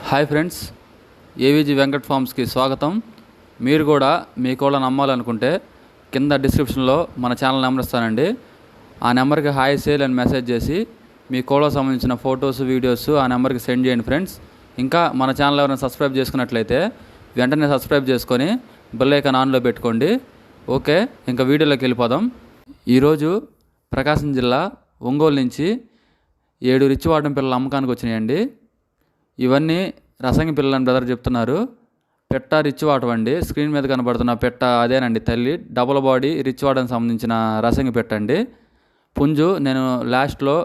Hi friends, AVG Venkat ఫార్మ్స్కి స్వాగతం. మీరు కూడా మీ కోళ్ళని అమ్మాలనుకుంటే కింద డిస్క్రిప్షన్లో మన ఛానల్ నెంబర్ ఇస్తానండి. ఆ నెంబర్కి హాయ్ సేల్ అని మెసేజ్ చేసి మీ కోళ్ళకు సంబంధించిన ఫొటోస్ వీడియోస్ ఆ నెంబర్కి సెండ్ చేయండి ఫ్రెండ్స్. ఇంకా మన ఛానల్ ఎవరైనా సబ్స్క్రైబ్ చేసుకున్నట్లయితే వెంటనే సబ్స్క్రైబ్ చేసుకొని బెల్ ఐకాన్ ఆన్లో పెట్టుకోండి. ఓకే, ఇంకా వీడియోలోకి వెళ్ళిపోదాం. ఈరోజు ప్రకాశం జిల్లా ఒంగోలు నుంచి 7 రిచ్ వాటం పిల్లలు అమ్మకానికి వచ్చినాయండి. ఇవన్నీ రసంగి పిల్లలని బ్రదర్ చెప్తున్నారు. పెట్ట రిచ్ వాటం అండి. స్క్రీన్ మీద కనబడుతున్న పెట్ట అదేనండి తల్లి. డబుల్ బాడీ రిచ్ వాటంకి సంబంధించిన రసంగి పెట్టండి. పుంజు నేను లాస్ట్లో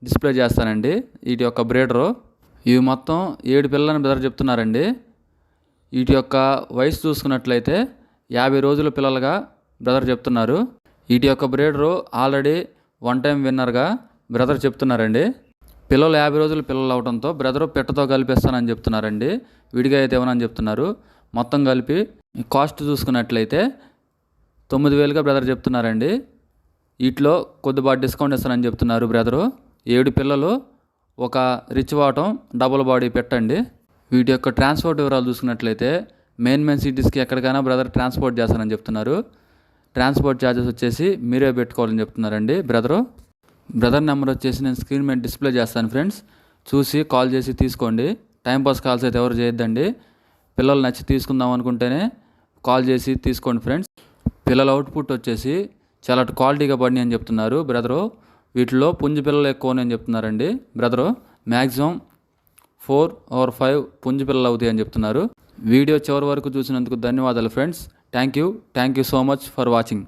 డిస్ప్లే చేస్తానండి. వీటి యొక్క బ్రీడరు. ఇవి మొత్తం 7 పిల్లలని బ్రదర్ చెప్తున్నారండి. వీటి యొక్క వయసు చూసుకున్నట్లయితే 50 రోజుల పిల్లలుగా బ్రదర్ చెప్తున్నారు. వీటి యొక్క బ్రీడరు ఆల్రెడీ 1 టైం విన్నర్గా బ్రదర్ చెప్తున్నారండి. పిల్లలు 50 రోజులు పిల్లలు అవడంతో బ్రదరు పెట్టతో కలిపిస్తానని చెప్తున్నారండి. విడిగా అయితే ఇవ్వనని చెప్తున్నారు. మొత్తం కలిపి కాస్ట్ చూసుకున్నట్లయితే 9,000గా బ్రదర్ చెప్తున్నారండి. వీటిలో కొద్దిపాటి డిస్కౌంట్ ఇస్తానని చెప్తున్నారు బ్రదరు. 7 పిల్లలు, ఒక రిచ్ వాటం డబుల్ బాడీ పెట్టండి. వీటి యొక్క ట్రాన్స్పోర్ట్ వివరాలు చూసుకున్నట్లయితే మెయిన్ సిటీస్కి ఎక్కడికైనా బ్రదర్ ట్రాన్స్పోర్ట్ చేస్తానని చెప్తున్నారు. ట్రాన్స్పోర్ట్ ఛార్జెస్ వచ్చేసి మీరే పెట్టుకోవాలని చెప్తున్నారండి బ్రదరు. బ్రదర్ నెంబర్ వచ్చేసి నేను స్క్రీన్ మీద డిస్ప్లే చేస్తాను ఫ్రెండ్స్. చూసి కాల్ చేసి తీసుకోండి. టైంపాస్ కాల్స్ అయితే ఎవరు చేయొద్దండి. పిల్లలు నచ్చి తీసుకుందాం అనుకుంటేనే కాల్ చేసి తీసుకోండి ఫ్రెండ్స్. పిల్లల అవుట్పుట్ వచ్చేసి చాలా క్వాలిటీగా పడినాయి అని చెప్తున్నారు బ్రదరు. వీటిలో పుంజు పిల్లలు ఎక్కువ అని చెప్తున్నారండి బ్రదరు. మ్యాక్సిమం 4 or 5 పుంజు పిల్లలు అవుతాయి అని చెప్తున్నారు. వీడియో చివరి వరకు చూసినందుకు ధన్యవాదాలు friends. Thank you so much for watching.